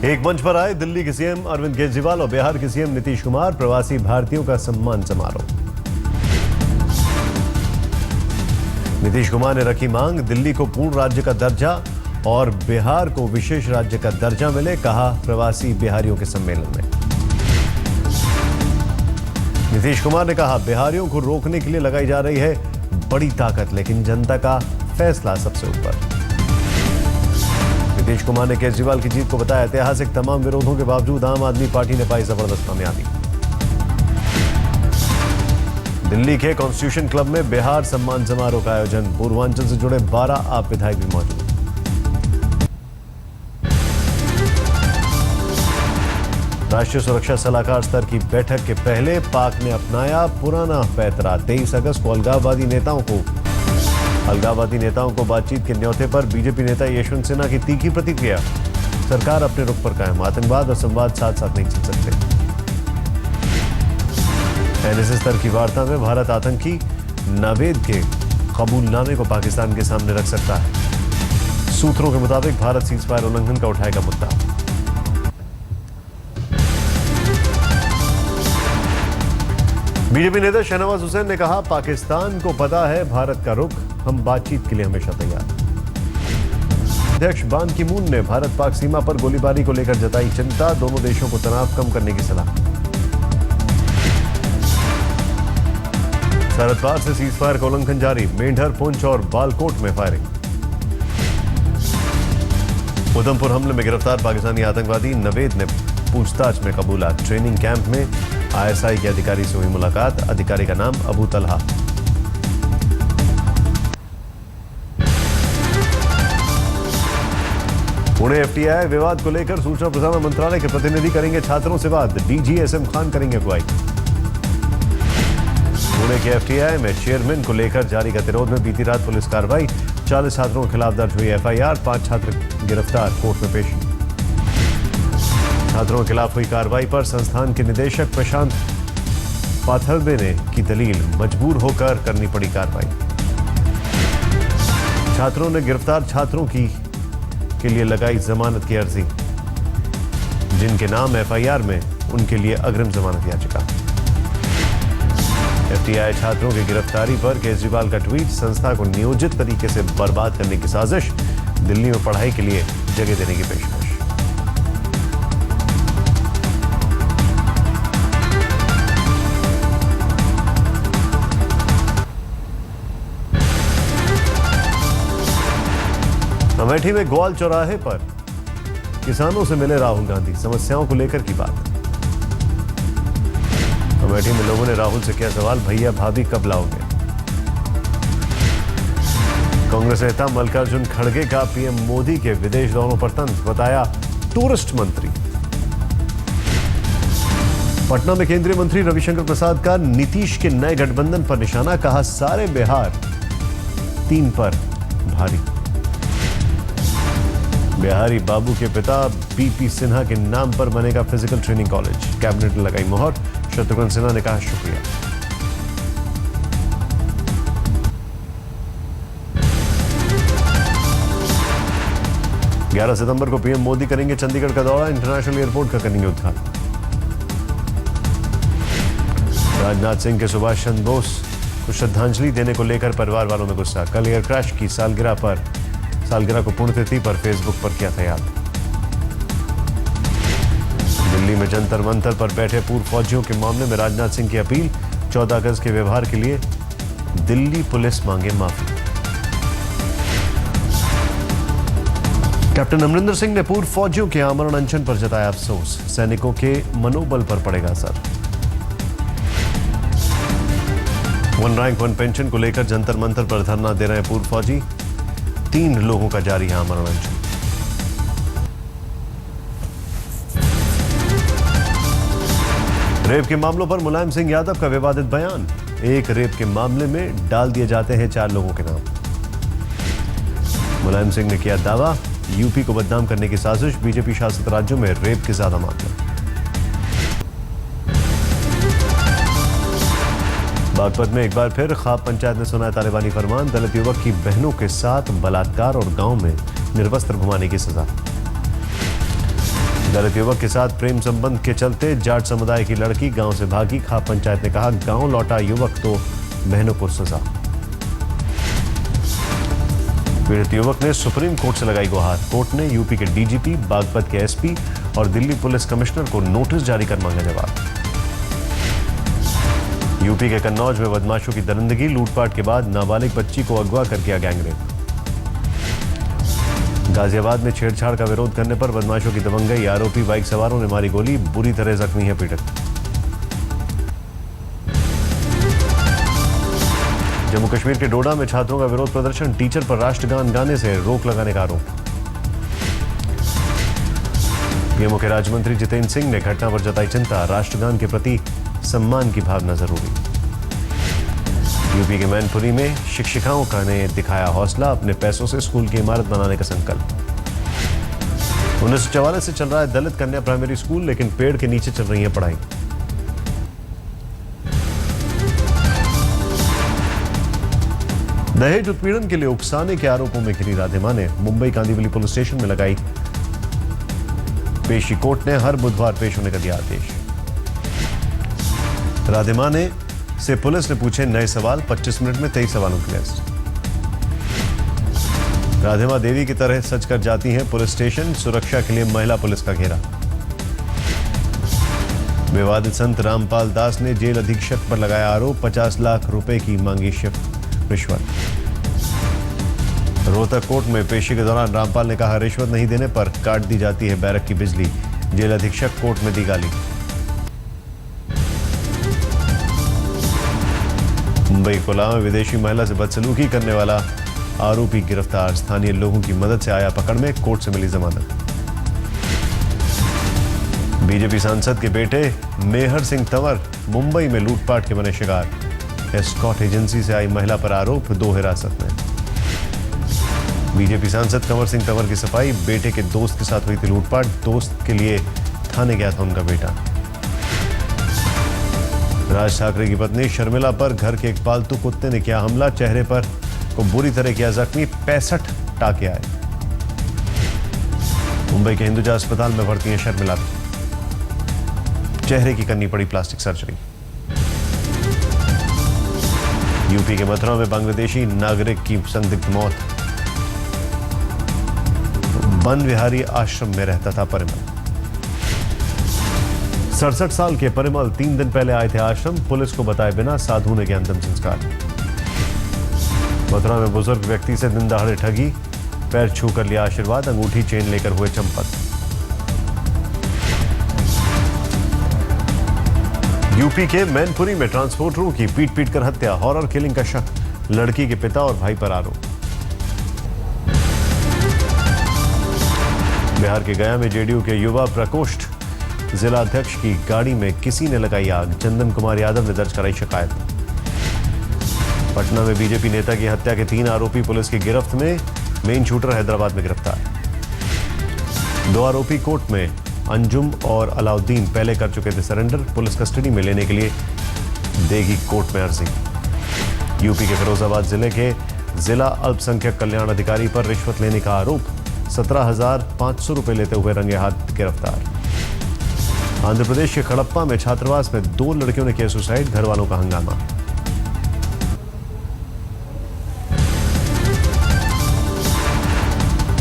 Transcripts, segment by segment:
एक मंच पर आए दिल्ली के सीएम अरविंद केजरीवाल और बिहार के सीएम नीतीश कुमार। प्रवासी भारतीयों का सम्मान समारोह। नीतीश कुमार ने रखी मांग, दिल्ली को पूर्ण राज्य का दर्जा और बिहार को विशेष राज्य का दर्जा मिले, कहा प्रवासी बिहारियों के सम्मेलन में। नीतीश कुमार ने कहा, बिहारियों को रोकने के लिए लगाई जा रही है बड़ी ताकत, लेकिन जनता का फैसला सबसे ऊपर। नीतीश कुमार ने केजरीवाल की जीत को बताया ऐतिहासिक। तमाम विरोधों के बावजूद आम आदमी पार्टी ने पाई जबरदस्त कामयाबी। दिल्ली के कॉन्स्टिट्यूशन क्लब में बिहार सम्मान समारोह का आयोजन। पूर्वांचल से जुड़े 12 आप विधायक भी मौजूद। राष्ट्रीय सुरक्षा सलाहकार स्तर की बैठक के पहले पाक ने अपनाया पुराना पैतरा। 23 अगस्त को अलगाववादी नेताओं को बातचीत के न्योते पर बीजेपी नेता यशवंत सिन्हा की तीखी प्रतिक्रिया। सरकार अपने रुख पर कायम, आतंकवाद और संवाद साथ साथ नहीं चल सकते। एनएसएस स्तर की वार्ता में भारत आतंकी नवेद के कबूलनामे को पाकिस्तान के सामने रख सकता है। सूत्रों के मुताबिक भारत सीजफायर उल्लंघन का उठाएगा मुद्दा। बीजेपी नेता शहनवाज हुसैन ने कहा, पाकिस्तान को पता है भारत का रुख, हम बातचीत के लिए हमेशा तैयार। अध्यक्ष बान की मून ने भारत पाक सीमा पर गोलीबारी को लेकर जताई चिंता। दोनों देशों को तनाव कम करने की सलाह। सरहद पार से सीजफायर का उल्लंघन जारी। मेंढर, पुंछ और बालकोट में फायरिंग। उधमपुर हमले में गिरफ्तार पाकिस्तानी आतंकवादी नवेद ने पूछताछ में कबूला। ट्रेनिंग कैंप में आईएसआई के अधिकारी से हुई मुलाकात। अधिकारी का नाम अबू तलहा। पुणे एफटीआई विवाद को लेकर सूचना प्रसारण मंत्रालय के प्रतिनिधि करेंगे छात्रों से बात। डीजी एसएम खान करेंगे अगुवाई। पुणे के एफटीआई में चेयरमैन को लेकर जारी गतिरोध में बीती रात पुलिस कार्रवाई। 40 छात्रों के खिलाफ दर्ज हुई एफआईआर। 5 छात्र गिरफ्तार, कोर्ट में पेशी। छात्रों के खिलाफ हुई कार्रवाई पर संस्थान के निदेशक प्रशांत पाथरबे ने की दलील, मजबूर होकर करनी पड़ी कार्रवाई। छात्रों ने गिरफ्तार छात्रों के लिए लगाई जमानत की अर्जी, जिनके नाम एफआईआर में, उनके लिए अग्रिम जमानत याचिका। एफटीआई छात्रों की गिरफ्तारी पर केजरीवाल का ट्वीट, संस्था को नियोजित तरीके से बर्बाद करने की साजिश। दिल्ली में पढ़ाई के लिए जगह देने की पेशकश। अमेठी में ग्वाल चौराहे पर किसानों से मिले राहुल गांधी। समस्याओं को लेकर की बात। अमेठी में लोगों ने राहुल से किया सवाल, भैया भाभी कब लाओगे। कांग्रेस नेता मल्लिकार्जुन खड़गे का पीएम मोदी के विदेश दौरों पर तंज, बताया टूरिस्ट मंत्री। पटना में केंद्रीय मंत्री रविशंकर प्रसाद का नीतीश के नए गठबंधन पर निशाना, कहा सारे बिहार 3 पर भारी। बिहारी बाबू के पिता बीपी सिन्हा के नाम पर बनेगा फिजिकल ट्रेनिंग कॉलेज। कैबिनेट ने लगाई मोहर। शत्रुघ्न सिन्हा ने कहा शुक्रिया। ग्यारह सितंबर को पीएम मोदी करेंगे चंडीगढ़ का दौरा। इंटरनेशनल एयरपोर्ट का करेंगे उद्घाटन। राजनाथ सिंह के सुभाष चंद्र बोस को श्रद्धांजलि देने को लेकर परिवार वालों में गुस्सा। कल एयर क्रैश की सालगिरह को पुण्यतिथि पर फेसबुक पर किया था याद। दिल्ली में जंतर मंतर पर बैठे पूर्व फौजियों के मामले में राजनाथ सिंह की अपील। 14 अगस्त के व्यवहार के लिए दिल्ली पुलिस मांगे माफी। कैप्टन अमरिंदर सिंह ने पूर्व फौजियों के आमरण अनशन पर जताया अफसोस। सैनिकों के मनोबल पर पड़ेगा असर। 1 रैंक 1 पेंशन को लेकर जंतर मंतर पर धरना दे रहे पूर्व फौजी। 3 लोगों का जारी है आमरण अनशन। रेप के मामलों पर मुलायम सिंह यादव का विवादित बयान। एक रेप के मामले में डाल दिए जाते हैं 4 लोगों के नाम। मुलायम सिंह ने किया दावा, यूपी को बदनाम करने की साजिश। बीजेपी शासित राज्यों में रेप के ज्यादा मामले। बागपत में एक बार फिर खाप पंचायत ने सुनाया तालिबानी फरमान। दलित युवक की बहनों के साथ बलात्कार और गांव में निर्वस्त्र घुमाने की सजा। दलित युवक के साथ प्रेम संबंध के चलते जाट समुदाय की लड़की गांव से भागी। खाप पंचायत ने कहा, गांव लौटा युवक तो बहनों को सजा। पीड़ित युवक ने सुप्रीम कोर्ट से लगाई गुहार। कोर्ट ने यूपी के डीजीपी, बागपत के एसपी और दिल्ली पुलिस कमिश्नर को नोटिस जारी कर मांगा जवाब। यूपी के कन्नौज में बदमाशों की दरिंदगी। लूटपाट के बाद नाबालिग बच्ची को अगवा कर किया गैंगरेप। गाजियाबाद में छेड़छाड़ का विरोध करने पर बदमाशों की दबंगई। आरोपी बाइक सवारों ने मारी गोली। बुरी तरह जख्मी है पीड़ित। जम्मू कश्मीर के डोडा में छात्रों का विरोध प्रदर्शन। टीचर पर राष्ट्रगान गाने से रोक लगाने का आरोप। पीएमओ के राज्य मंत्री जितेंद्र सिंह ने घटना पर जताई चिंता। राष्ट्रगान के प्रति सम्मान की भावना जरूरी। यूपी के मैनपुरी में शिक्षिकाओं का ने दिखाया हौसला। अपने पैसों से स्कूल की इमारत बनाने का संकल्प। 1944 से चल रहा है दलित कन्या प्राइमरी स्कूल, लेकिन पेड़ के नीचे चल रही है पढ़ाई। दहेज उत्पीड़न के लिए उकसाने के आरोपों में घिरी राधे मां ने मुंबई कांदिवली पुलिस स्टेशन में लगाई पेशी। कोर्ट ने हर बुधवार पेश होने का दिया आदेश। राधे मां ने से पुलिस ने पूछे नए सवाल। 25 मिनट में 23 सवालों की लिस्ट। राधे मां देवी की तरह सच कर जाती हैं पुलिस स्टेशन। सुरक्षा के लिए महिला पुलिस का घेरा। विवादित संत रामपाल दास ने जेल अधीक्षक पर लगाया आरोप। 50 लाख रुपए की मांगी रिश्वत। रोहतक कोर्ट में पेशी के दौरान रामपाल ने कहा, रिश्वत नहीं देने पर काट दी जाती है बैरक की बिजली। जेल अधीक्षक कोर्ट में दी गाली। मुंबई कोला में विदेशी महिला से बदसलूकी करने वाला आरोपी गिरफ्तार। स्थानीय लोगों की मदद से आया पकड़ में। कोर्ट से मिली जमानत। बीजेपी सांसद के बेटे मेहर सिंह तंवर मुंबई में लूटपाट के बने शिकार। एस्कॉर्ट एजेंसी से आई महिला पर आरोप। 2 हिरासत में। बीजेपी सांसद कंवर सिंह तंवर की सफाई। बेटे के दोस्त के साथ हुई थी लूटपाट। दोस्त के लिए थाने गया था उनका बेटा। राज ठाकरे की पत्नी शर्मिला पर घर के एक पालतू कुत्ते ने किया हमला। चेहरे पर को बुरी तरह किया जख्मी। 65 टाके आए। मुंबई के हिंदुजा अस्पताल में भर्ती है शर्मिला। चेहरे की करनी पड़ी प्लास्टिक सर्जरी। यूपी के मथुरा में बांग्लादेशी नागरिक की संदिग्ध मौत। वन विहारी आश्रम में रहता था परिमल। 67 साल के परिमल 3 दिन पहले आए थे आश्रम। पुलिस को बताए बिना साधु ने किया अंतिम संस्कार। मथुरा में बुजुर्ग व्यक्ति से दिन दहाड़े ठगी। पैर छू कर लिया आशीर्वाद। अंगूठी चेन लेकर हुए चंपत। यूपी के मैनपुरी में ट्रांसपोर्टरों की पीट पीट कर हत्या। हॉरर किलिंग का शक। लड़की के पिता और भाई पर आरोप। बिहार के गया में जेडीयू के युवा प्रकोष्ठ जिला अध्यक्ष की गाड़ी में किसी ने लगाई आग। चंदन कुमार यादव ने दर्ज कराई शिकायत। पटना में बीजेपी नेता की हत्या के 3 आरोपी पुलिस की गिरफ्त में। मेन शूटर हैदराबाद में गिरफ्तार। 2 आरोपी कोर्ट में। अंजुम और अलाउद्दीन पहले कर चुके थे सरेंडर। पुलिस कस्टडी में लेने के लिए देगी कोर्ट में अर्जी। यूपी के फिरोजाबाद जिले के जिला अल्पसंख्यक कल्याण अधिकारी पर रिश्वत लेने का आरोप। 17,500 रुपए लेते हुए रंगे हाथ गिरफ्तार। आंध्र प्रदेश के खड़प्पा में छात्रावास में 2 लड़कियों ने किया सुसाइड। घर वालों का हंगामा।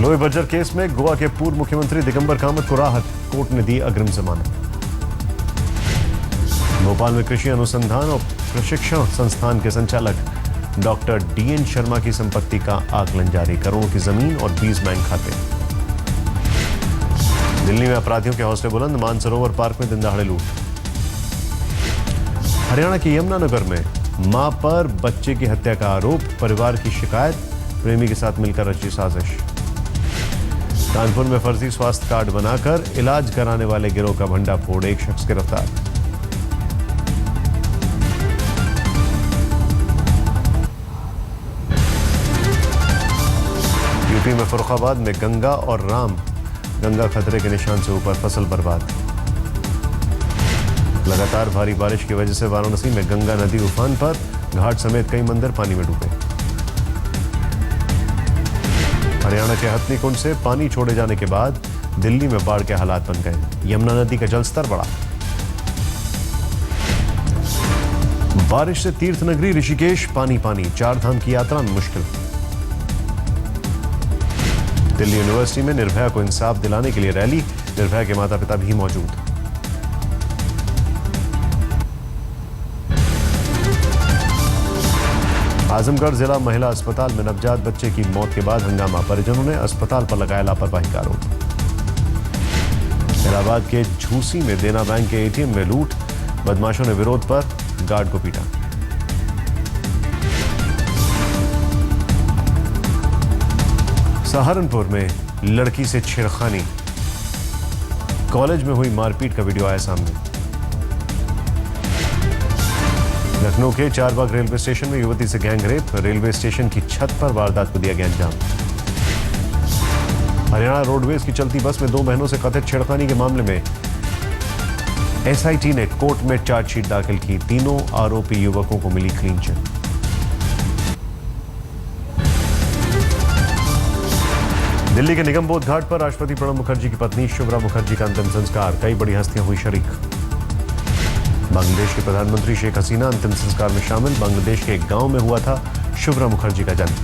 लोहे बर्जर केस में गोवा के पूर्व मुख्यमंत्री दिगंबर कामत को राहत। कोर्ट ने दी अग्रिम जमानत। भोपाल में कृषि अनुसंधान और प्रशिक्षण संस्थान के संचालक डॉक्टर डीएन शर्मा की संपत्ति का आकलन जारी। करोड़ों की जमीन और 20 बैंक खाते। दिल्ली में अपराधियों के हौसले बुलंद। मानसरोवर पार्क में दिन दहाड़े लूट। हरियाणा के यमुनानगर में मां पर बच्चे की हत्या का आरोप। परिवार की शिकायत। प्रेमी के साथ मिलकर रची साजिश। कानपुर में फर्जी स्वास्थ्य कार्ड बनाकर इलाज कराने वाले गिरोह का भंडाफोड़। 1 शख्स गिरफ्तार। यूपी में फर्रुखाबाद में गंगा और राम। गंगा खतरे के निशान से ऊपर। फसल बर्बाद। लगातार भारी बारिश की वजह से वाराणसी में गंगा नदी उफान पर। घाट समेत कई मंदिर पानी में डूबे। हरियाणा के हथनी कुंड से पानी छोड़े जाने के बाद दिल्ली में बाढ़ के हालात बन गए, यमुना नदी का जलस्तर बढ़ा। बारिश से तीर्थ नगरी ऋषिकेश पानी पानी, 4 धाम की यात्रा में मुश्किल। दिल्ली यूनिवर्सिटी में निर्भया को इंसाफ दिलाने के लिए रैली, निर्भया के माता पिता भी मौजूद। आजमगढ़ जिला महिला अस्पताल में नवजात बच्चे की मौत के बाद हंगामा, परिजनों ने अस्पताल पर लगाया लापरवाही का आरोप। इलाहाबाद के झूसी में देना बैंक के एटीएम में लूट, बदमाशों ने विरोध पर गार्ड को पीटा। सहारनपुर में लड़की से छेड़खानी, कॉलेज में हुई मारपीट का वीडियो आया सामने। लखनऊ के चारबाग रेलवे स्टेशन में युवती से गैंग रेप, रेलवे स्टेशन की छत पर वारदात को दिया गया अंजाम। हरियाणा रोडवेज की चलती बस में 2 बहनों से कथित छेड़खानी के मामले में एसआईटी ने कोर्ट में चार्जशीट दाखिल की, तीनों आरोपी युवकों को मिली क्लीन चिट। दिल्ली के निगमबोध घाट पर राष्ट्रपति प्रणब मुखर्जी की पत्नी शुभ्रा मुखर्जी का अंतिम संस्कार, कई बड़ी हस्तियां हुई शरीक। बांग्लादेश के प्रधानमंत्री शेख हसीना अंतिम संस्कार में शामिल, बांग्लादेश के एक गांव में हुआ था शुभ्रा मुखर्जी का जन्म।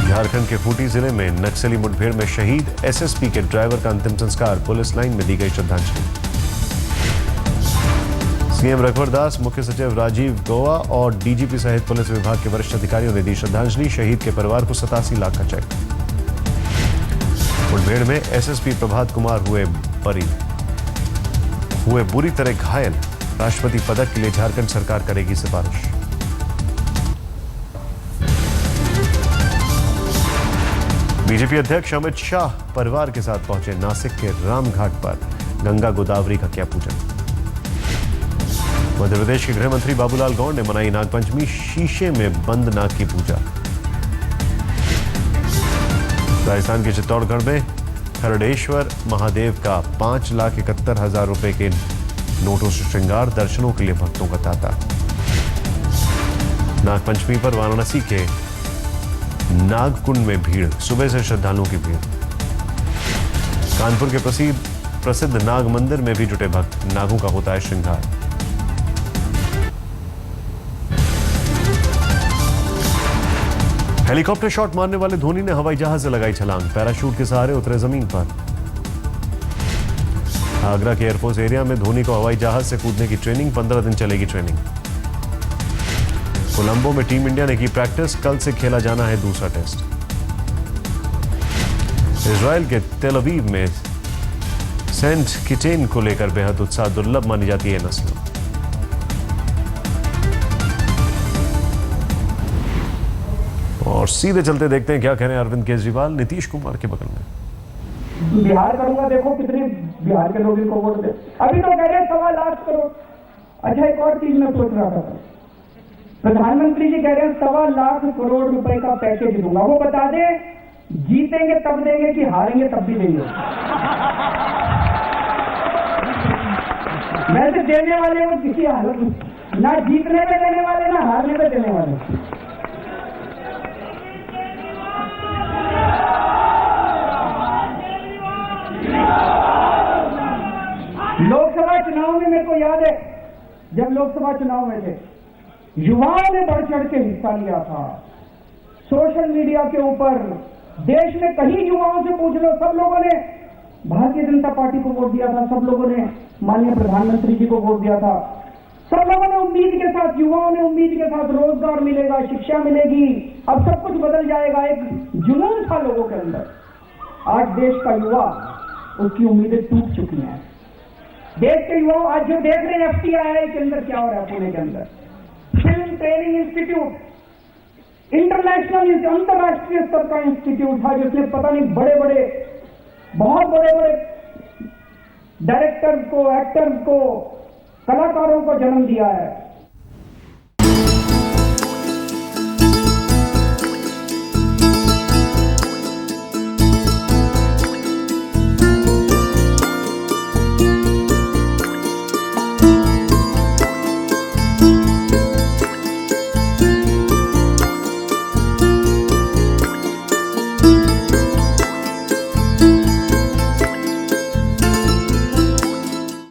झारखंड के खूंटी जिले में नक्सली मुठभेड़ में शहीद एसएसपी के ड्राइवर का अंतिम संस्कार, पुलिस लाइन में दी गई श्रद्धांजलि। सीएम रघुवर दास, मुख्य सचिव राजीव गौवा और डीजीपी सहित पुलिस विभाग के वरिष्ठ अधिकारियों ने दी श्रद्धांजलि, शहीद के परिवार को 87 लाख का चेक। मुठभेड़ में एसएसपी प्रभात कुमार हुए बुरी तरह घायल, राष्ट्रपति पदक के लिए झारखंड सरकार करेगी सिफारिश। बीजेपी अध्यक्ष अमित शाह परिवार के साथ पहुंचे नासिक के रामघाट पर, गंगा गोदावरी का किया पूजन। मध्य प्रदेश के गृह मंत्री बाबूलाल गौड़ ने मनाई नागपंचमी, शीशे में बंद नाग की पूजा। राजस्थान के चित्तौड़गढ़ में खरड़ेश्वर महादेव का 5,71,000 रुपए के नोटों से श्रृंगार, दर्शनों के लिए भक्तों का तांता। नागपंचमी पर वाराणसी के नागकुंड में भीड़, सुबह से श्रद्धालुओं की भीड़। कानपुर के प्रसिद्ध नाग मंदिर में भी जुटे भक्त, नागों का होता है श्रृंगार। हेलीकॉप्टर शॉट मारने वाले धोनी ने हवाई जहाज से लगाई छलांग, पैराशूट के सहारे उतरे जमीन पर। आगरा के एयरफोर्स एरिया में धोनी को हवाई जहाज से कूदने की ट्रेनिंग, 15 दिन चलेगी ट्रेनिंग। कोलंबो में टीम इंडिया ने की प्रैक्टिस, कल से खेला जाना है दूसरा टेस्ट। इजराइल के तेल अवीव में सेंट किटेन को लेकर बेहद उत्साह, दुर्लभ मानी जाती है नस्ल। और सीधे चलते देखते हैं क्या कह रहे हैं अरविंद केजरीवाल नीतीश कुमार के बगल में। बिहार करूंगा, देखो कितने बिहार के लोग इनको वोट दे। अभी तो कह रहे 1.25 लाख करोड़। अच्छा, एक और चीज मैं सोच रहा था, प्रधानमंत्री जी कह रहे हैं 1.25 लाख करोड़ रुपए का पैकेज दूंगा। वो बता दे जीतेंगे तब देंगे कि हारेंगे तब भी देंगे। वैसे देने वाले वो किसी हालत में, ना जीतने में देने वाले ना हारने में देने वाले। लोकसभा चुनाव में मेरे को याद है, जब लोकसभा चुनाव में थे, युवाओं ने बढ़ चढ़ के हिस्सा लिया था। सोशल मीडिया के ऊपर देश में कहीं युवाओं से पूछ लो, सब लोगों ने भारतीय जनता पार्टी को वोट दिया था, सब लोगों ने माननीय प्रधानमंत्री जी को वोट दिया था। सब लोगों ने उम्मीद के साथ, युवाओं ने उम्मीद के साथ, रोजगार मिलेगा, शिक्षा मिलेगी, अब सब कुछ बदल जाएगा, एक जुनून था लोगों के अंदर। आज देश का युवा, उसकी उम्मीदें टूट चुकी हैं। देश के युवाओं आज जो देख रहे हैं FTII के अंदर क्या हो रहा है, पुणे के अंदर फिल्म ट्रेनिंग इंस्टीट्यूट, इंटरनेशनल अंतरराष्ट्रीय स्तर का इंस्टीट्यूट था, जिसने पता नहीं बहुत बड़े डायरेक्टर्स को, एक्टर्स को, कलाकारों को जन्म दिया है।